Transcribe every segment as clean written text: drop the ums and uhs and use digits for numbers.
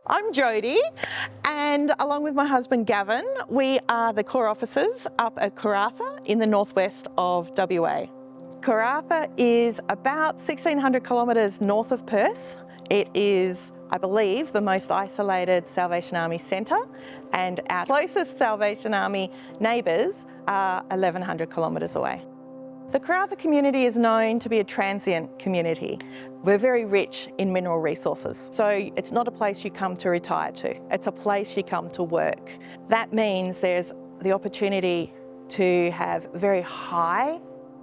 I'm Jodie, and along with my husband Gavin, we are the core officers up at Karratha in the northwest of WA. Karratha is about 1,600 kilometres north of Perth. It is, I believe, the most isolated Salvation Army centre, and our closest Salvation Army neighbours are 1,100 kilometres away. The Karratha community is known to be a transient community. We're very rich in mineral resources, so it's not a place you come to retire to, it's a place you come to work. That means there's the opportunity to have very high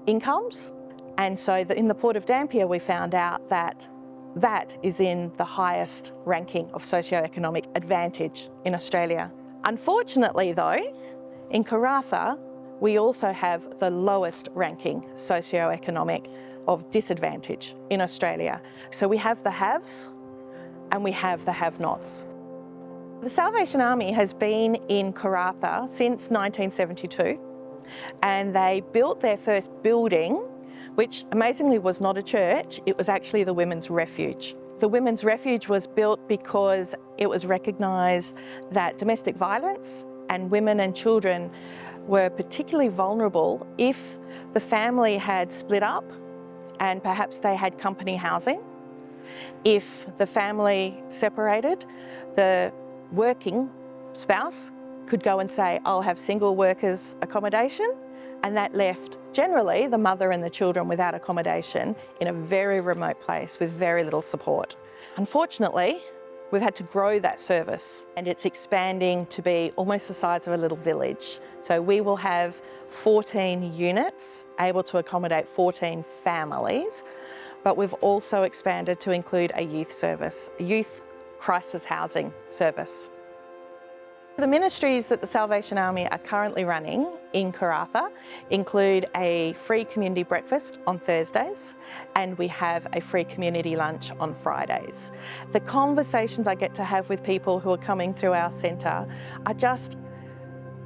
incomes, and so in the Port of Dampier we found out that that is in the highest ranking of socioeconomic advantage in Australia. Unfortunately though, in Karratha, we also have the lowest ranking socioeconomic of disadvantage in Australia. So we have the haves and we have the have-nots. The Salvation Army has been in Karratha since 1972, and they built their first building, which amazingly was not a church, it was actually the Women's Refuge. The Women's Refuge was built because it was recognised that domestic violence and women and children were particularly vulnerable if the family had split up and perhaps they had company housing. If the family separated, the working spouse could go and say, I'll have single workers accommodation, and that left generally the mother and the children without accommodation in a very remote place with very little support. Unfortunately, we've had to grow that service, and it's expanding to be almost the size of a little village. So we will have 14 units able to accommodate 14 families, but we've also expanded to include a youth service, a youth crisis housing service. The ministries that the Salvation Army are currently running in Karratha include a free community breakfast on Thursdays, and we have a free community lunch on Fridays. The conversations I get to have with people who are coming through our centre are just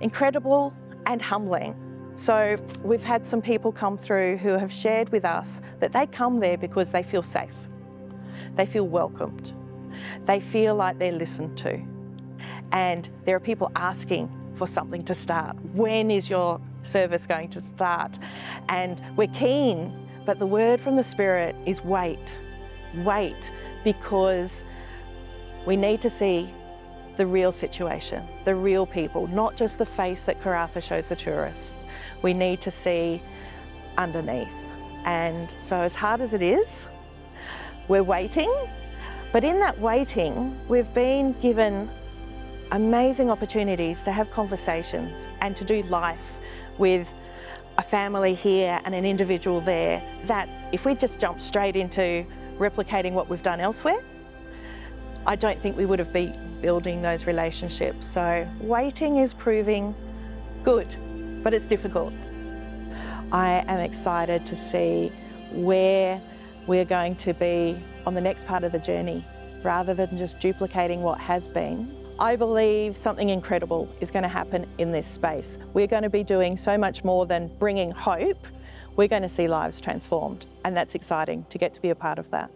incredible and humbling. So we've had some people come through who have shared with us that they come there because they feel safe, they feel welcomed, they feel like they're listened to. And there are people asking for something to start. When is your service going to start? And we're keen, but the word from the Spirit is wait. Wait, because we need to see the real situation, the real people, not just the face that Karratha shows the tourists. We need to see underneath. And so as hard as it is, we're waiting, but in that waiting, we've been given amazing opportunities to have conversations and to do life with a family here and an individual there, that if we just jump straight into replicating what we've done elsewhere, I don't think we would have been building those relationships. So waiting is proving good, but it's difficult. I am excited to see where we're going to be on the next part of the journey, rather than just duplicating what has been. I believe something incredible is going to happen in this space. We're going to be doing so much more than bringing hope. We're going to see lives transformed, and that's exciting to get to be a part of that.